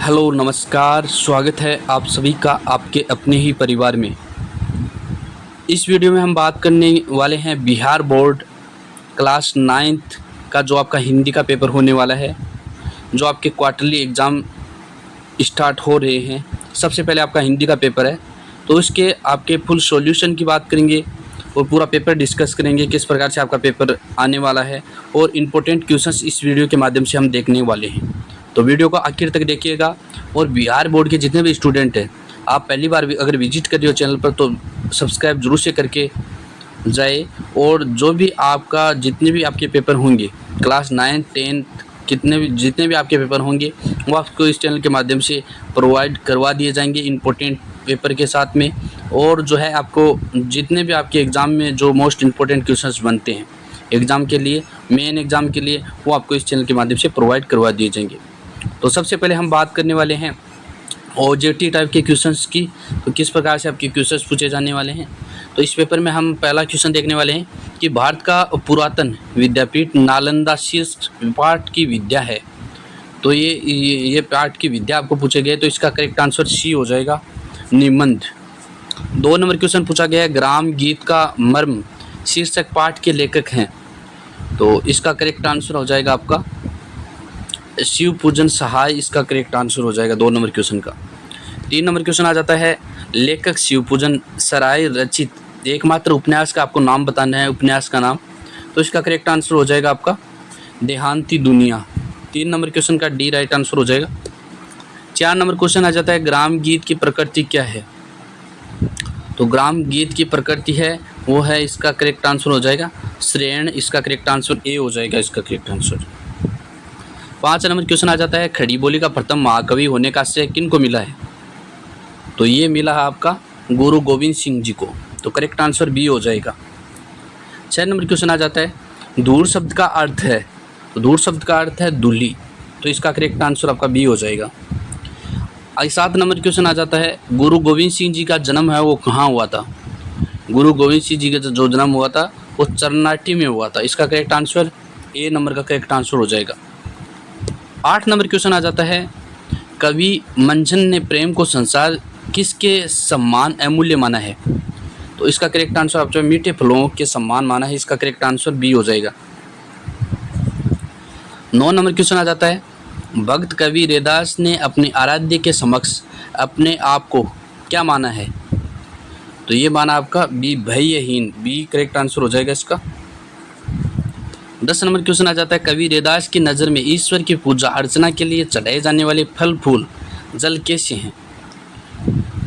Hello नमस्कार, स्वागत है आप सभी का आपके अपने ही परिवार में। इस वीडियो में हम बात करने वाले हैं बिहार बोर्ड क्लास 9th का जो आपका हिंदी का पेपर होने वाला है, जो आपके क्वार्टरली एग्ज़ाम स्टार्ट हो रहे हैं। सबसे पहले आपका हिंदी का पेपर है, तो इसके आपके फुल सॉल्यूशन की बात करेंगे और पूरा पेपर डिस्कस करेंगे, किस प्रकार से आपका पेपर आने वाला है और इम्पोर्टेंट क्वेश्चंस इस वीडियो के माध्यम से हम देखने वाले हैं। तो वीडियो को आखिर तक देखिएगा। और बिहार बोर्ड के जितने भी स्टूडेंट हैं, आप पहली बार अगर विजिट कर रहे हो चैनल पर तो सब्सक्राइब जरूर से करके जाए। और जो भी आपका जितने भी आपके पेपर होंगे क्लास 9, 10 जितने भी आपके पेपर होंगे वो आपको इस चैनल के माध्यम से प्रोवाइड करवा दिए जाएंगे इम्पोर्टेंट पेपर के साथ में। और जो है आपको जितने भी आपके एग्ज़ाम में जो मोस्ट इम्पोर्टेंट क्वेश्चंस बनते हैं एग्ज़ाम के लिए, मेन एग्ज़ाम के लिए, वो आपको इस चैनल के माध्यम से प्रोवाइड करवा दिए जाएंगे। तो सबसे पहले हम बात करने वाले हैं ऑब्जेक्टिव टाइप के क्वेश्चंस की, तो किस प्रकार से आपके क्वेश्चंस पूछे जाने वाले हैं। तो इस पेपर में हम पहला क्वेश्चन देखने वाले हैं कि भारत का पुरातन विद्यापीठ नालंदा शीर्ष पाठ की विद्या है। तो ये पाठ की विद्या आपको पूछे गए, तो इसका करेक्ट आंसर सी हो जाएगा, निबंध। 2 नंबर क्वेश्चन पूछा गया है, ग्राम गीत का मर्म शीर्षक पाठ के लेखक हैं। तो इसका करेक्ट आंसर हो जाएगा आपका शिव पूजन सहाय, इसका करेक्ट आंसर हो जाएगा 2 नंबर क्वेश्चन का। 3 नंबर क्वेश्चन आ जाता है, लेखक शिव पूजन सराय रचित एकमात्र उपन्यास का आपको नाम बताना है, उपन्यास का नाम। तो इसका करेक्ट आंसर हो जाएगा आपका देहांती दुनिया। 3 नंबर क्वेश्चन का डी राइट आंसर हो जाएगा। 4 नंबर क्वेश्चन आ जाता है, ग्राम गीत की प्रकृति क्या है। तो ग्राम गीत की प्रकृति है वो है, इसका करेक्ट आंसर हो जाएगा श्रेण, इसका करेक्ट आंसर ए हो जाएगा, इसका करेक्ट आंसर। 5 नंबर क्वेश्चन आ जाता है, खड़ी बोली का प्रथम महाकवि होने का श्रेय किन को मिला है। तो ये मिला है आपका गुरु गोविंद सिंह जी को, तो करेक्ट आंसर बी हो जाएगा। 6 नंबर क्वेश्चन आ जाता है, दूर शब्द का अर्थ है। तो दूर शब्द का अर्थ है दूली, तो इसका करेक्ट आंसर आपका बी हो जाएगा। 7 नंबर क्वेश्चन आ जाता है, गुरु गोविंद सिंह जी का जन्म है वो कहाँ हुआ था। गुरु गोविंद सिंह जी का जो जन्म हुआ था वो चरनाटी में हुआ था, इसका करेक्ट आंसर ए नंबर का करेक्ट आंसर हो जाएगा। 8 नंबर क्वेश्चन आ जाता है, कवि मंझन ने प्रेम को संसार किसके सम्मान अमूल्य माना है। तो इसका करेक्ट आंसर आपको मीठे फलों के सम्मान माना है, इसका करेक्ट आंसर बी हो जाएगा। 9 नंबर क्वेश्चन आ जाता है, भक्त कवि रैदास ने अपने आराध्य के समक्ष अपने आप को क्या माना है। तो ये माना आपका बी भयहीन, बी करेक्ट आंसर हो जाएगा इसका। 10 नंबर क्वेश्चन आ जाता है, कवि रैदास की नज़र में ईश्वर की पूजा अर्चना के लिए चढ़ाए जाने वाले फल फूल जल कैसे हैं।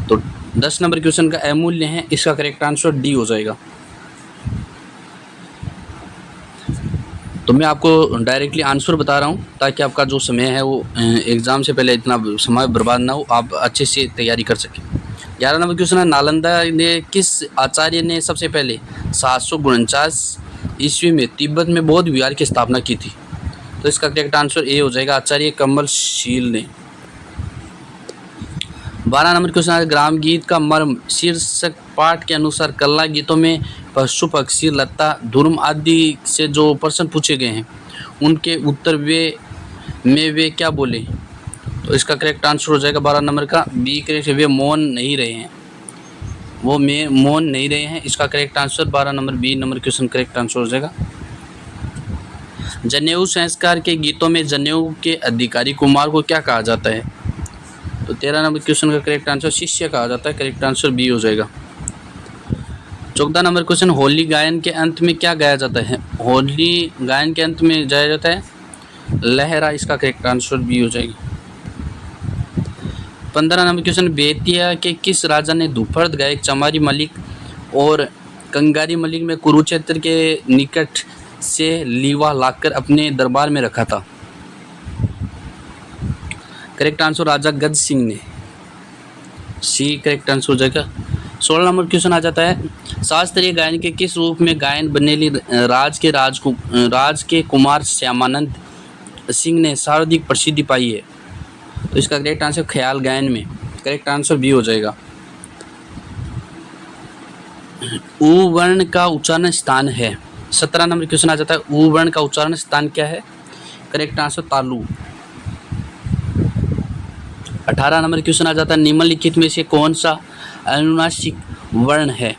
तो 10 नंबर क्वेश्चन का अमूल्य है, इसका करेक्ट आंसर डी हो जाएगा। तो मैं आपको डायरेक्टली आंसर बता रहा हूँ ताकि आपका जो समय है वो एग्ज़ाम से पहले इतना समय बर्बाद ना हो, आप अच्छे से तैयारी कर सकें। 11 नंबर क्वेश्चन है, नालंदा ने किस आचार्य ने सबसे पहले 749 ईस्वी में तिब्बत में बौद्ध विहार की स्थापना की थी। तो इसका करेक्ट आंसर ए हो जाएगा, आचार्य कमलशील ने। 12 नंबर क्वेश्चन है, ग्राम गीत का मर्म शीर्षक पाठ के अनुसार कल्ला गीतों में पशु पक्षी लता धूर्म आदि से जो प्रश्न पूछे गए हैं उनके उत्तर वे क्या बोले। तो इसका करेक्ट आंसर हो जाएगा 12 नंबर का बी करेक्ट, वे मौन नहीं रहे हैं, वो में मौन नहीं रहे हैं, इसका correct answer 12 number B number question correct answer हो जाएगा। जनेऊ संस्कार के गीतों में जनेऊ के अधिकारी कुमार को क्या कहा जाता है। तो 13 नंबर क्वेश्चन का करेक्ट आंसर शिष्य कहा जाता है, करेक्ट आंसर बी हो जाएगा। 14 नंबर क्वेश्चन, होली गायन के अंत में क्या गाया जाता है। होली गायन के अंत में गाया जाता है लहरा, इसका करेक्ट आंसर बी हो जाएगी। 15 नंबर क्वेश्चन, बेतिया के किस राजा ने ध्रुपद गायक चमारी मलिक और कंगारी मलिक में कुरुक्षेत्र के निकट से लीवा लाकर अपने दरबार में रखा था। करेक्ट आंसर राजा गज सिंह ने, सी करेक्ट आंसर हो जाएगा। 16 नंबर क्वेश्चन आ जाता है, शास्त्रीय गायन के किस रूप में गायन बनेली राज के कुमार श्यामानंद सिंह ने सर्वाधिक प्रसिद्धि पाई है। तो इसका करेक्ट आंसर ख्याल गायन में, करेक्ट आंसर बी हो जाएगा। उ वर्ण का उच्चारण स्थान है। 17 नंबर क्वेश्चन आ जाता है, उ वर्ण का उच्चारण स्थान क्या है। करेक्ट आंसर तालु। 18 नंबर क्वेश्चन आ जाता है, निम्नलिखित में से कौन सा अनुनासिक वर्ण है?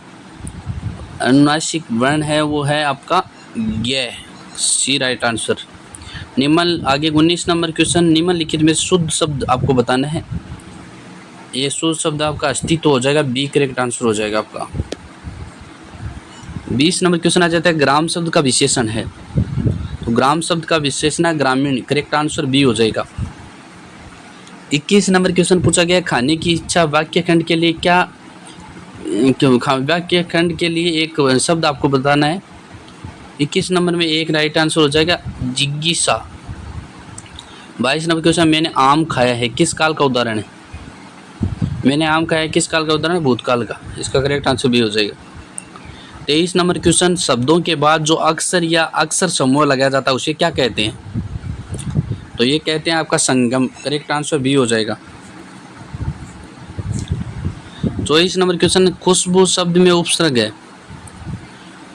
अनुनासिक वर्ण है वो है आपका य, सी राइट आंसर। आगे 19 नंबर क्वेश्चन, निम्नलिखित में शुद्ध शब्द आपको बताना है। ये शुद्ध शब्द आपका अस्तित्व हो जाएगा, बी करेक्ट आंसर हो जाएगा आपका। 20 नंबर क्वेश्चन आ जाता है, ग्राम शब्द का विशेषण है। तो ग्राम शब्द का विशेषण है ग्रामीण, करेक्ट आंसर बी हो जाएगा। 21 नंबर क्वेश्चन पूछा गया, खाने की इच्छा वाक्य खंड के लिए क्या, वाक्य खंड के लिए एक शब्द आपको बताना है। 21 नंबर में एक राइट आंसर हो जाएगा जिज्ञासा। 22 नंबर क्वेश्चन, मैंने आम खाया है, किस काल का उदाहरण है? मैंने आम खाया है किस काल का उदाहरण है? भूतकाल का, इसका करेक्ट आंसर भी हो जाएगा। 23 नंबर क्वेश्चन, शब्दों के बाद जो अक्षर या अक्षर समूह लगाया जाता है उसे क्या कहते हैं? तो ये कहते हैं आपका संगम, करेक्ट आंसर भी हो जाएगा। 24 नंबर क्वेश्चन, खुशबू शब्द में उपसर्ग है।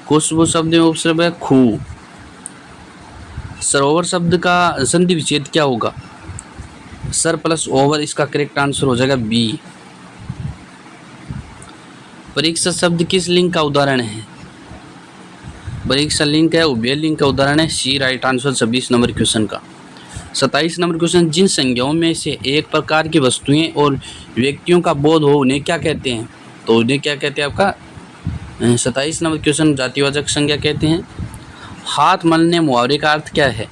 खुशबू शब्द में उपसर्ग है खू। सरोवर शब्द का संधि विच्छेद क्या होगा? सर प्लस ओवर, इसका करेक्ट आंसर हो जाएगा बी। परीक्षा शब्द किस लिंग का उदाहरण है? परीक्षा लिंग है, उभय लिंग का उदाहरण है, सी राइट आंसर 26 नंबर क्वेश्चन का। 27 नंबर क्वेश्चन, जिन संज्ञाओं में से एक प्रकार की वस्तुएं और व्यक्तियों का बोध हो उन्हें क्या कहते हैं? तो उन्हें क्या कहते हैं आपका 27 नंबर क्वेश्चन, जातिवाचक संज्ञा कहते हैं। हाथ मलने मुहावरे का अर्थ क्या है?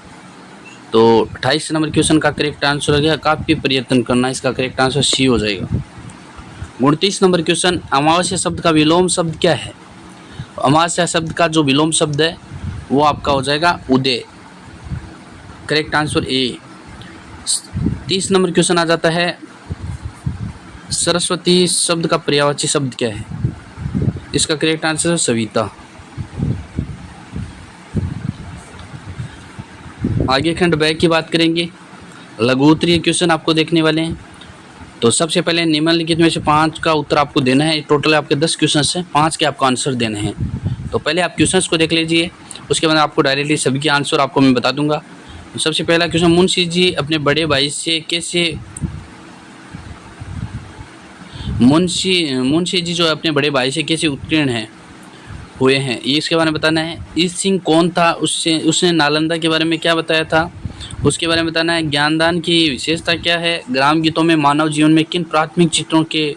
तो 28 नंबर क्वेश्चन का करेक्ट आंसर हो गया काफी प्रयत्न करना, इसका करेक्ट आंसर सी हो जाएगा। 29 नंबर क्वेश्चन, अमावस्या शब्द का विलोम शब्द क्या है? अमावस्या शब्द का जो विलोम शब्द है वो आपका हो जाएगा Uday, correct answer A. 30 number question आ जाता है, सरस्वती शब्द का पर्यायवाची शब्द क्या है? इसका करेक्ट आंसर है सविता। आगे खंड ब की बात करेंगे, लघु उत्तरीय क्वेश्चन आपको देखने वाले हैं। तो सबसे पहले निम्नलिखित में से 5 का उत्तर आपको देना है। टोटल आपके 10 क्वेश्चन हैं, 5 के आपको आंसर देने हैं। तो पहले आप क्वेश्चंस को देख लीजिए, उसके बाद आपको डायरेक्टली सभी के आंसर आपको मैं बता दूंगा। सबसे पहला क्वेश्चन, मुंशी जी अपने बड़े भाई से कैसे, मुंशी जी जो अपने बड़े भाई से कैसे उत्तीर्ण हुए हैं, ये इसके बारे में बताना है। ईश सिंह कौन था, उसने नालंदा के बारे में क्या बताया था, उसके बारे में बताना है। ज्ञानदान की विशेषता क्या है? ग्राम गीतों में मानव जीवन में किन प्राथमिक चित्रों के,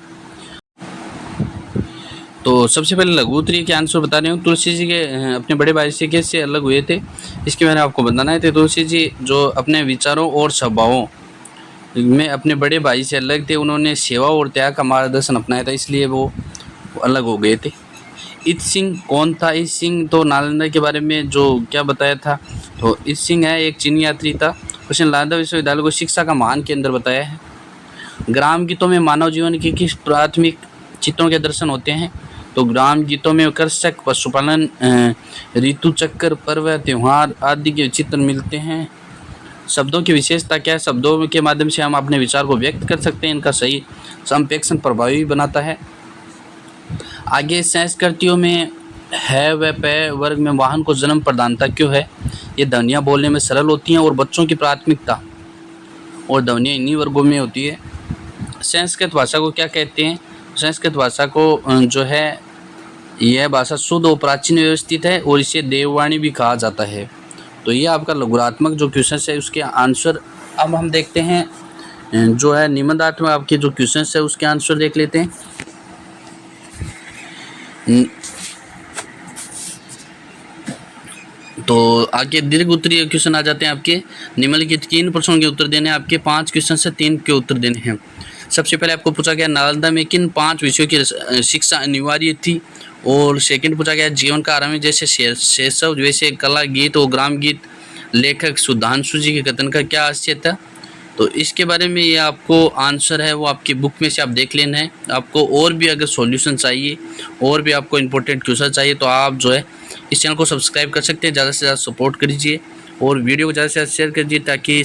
तो सबसे पहले लघु उत्तरीय के आंसर बता रहे हूँ। तुलसी जी के अपने बड़े भाई से कैसे अलग हुए थे, इसके बारे में आपको बताना है। तो तुलसी जी जो अपने विचारों और स्वभावों में अपने बड़े भाई से अलग थे, उन्होंने सेवा और त्याग का मार्गदर्शन अपनाया था, इसलिए वो अलग हो गए थे। ईश सिंह कौन था? ईश सिंह तो नालंदा के बारे में जो क्या बताया था, तो ईश सिंह है एक चीनी यात्री था, उसने नालंदा विश्वविद्यालय को शिक्षा का महान केंद्र बताया है। ग्राम गीतों में मानव जीवन के किस प्राथमिक चित्रों के दर्शन होते हैं? तो ग्राम गीतों में कृषक, पशुपालन, ऋतु चक्र, पर्व, त्योहार आदि के चित्र मिलते हैं। शब्दों की विशेषता क्या है? शब्दों के माध्यम से हम अपने विचार को व्यक्त कर सकते हैं, इनका सही संप्रेषण प्रभावी बनाता है। आगे संस्कृतियों में है व पे वर्ग में वाहन को जन्म प्रधानता क्यों है? ये ध्वनियाँ बोलने में सरल होती हैं और बच्चों की प्राथमिकता और ध्वनियाँ इन्हीं वर्गों में होती है। संस्कृत भाषा को क्या कहते हैं? संस्कृत भाषा को जो है यह भाषा शुद्ध और प्राचीन व्यवस्थित है और इसे देववाणी भी कहा जाता है। तो ये आपका लघुरात्मक जो क्वेश्चन है उसके आंसर अब हम देखते हैं। जो है निबंधार्थ में आपके जो क्वेश्चन है उसके आंसर देख लेते हैं। तो आगे दीर्घ उत्तरीय क्वेश्चन आ जाते हैं आपके। निम्नलिखित 3 प्रश्नों के उत्तर देने हैं आपके। 5 क्वेश्चन से 3 के उत्तर देने हैं। सबसे पहले आपको पूछा गया नालंदा में किन 5 विषयों की शिक्षा अनिवार्य थी, और सेकंड पूछा गया जीवन का आरंभ जैसे शैशव जैसे कला गीत और ग्राम गीत लेखक सुधांशु जी के कथन का क्या आशय था। तो इसके बारे में ये आपको आंसर है वो आपकी बुक में से आप देख लेना है। आपको और भी अगर सॉल्यूशन चाहिए और भी आपको इंपॉर्टेंट क्वेश्चन चाहिए तो आप जो है इस चैनल को सब्सक्राइब कर सकते हैं। ज़्यादा से ज़्यादा सपोर्ट कीजिए और वीडियो को ज़्यादा से ज़्यादा शेयर कीजिए ताकि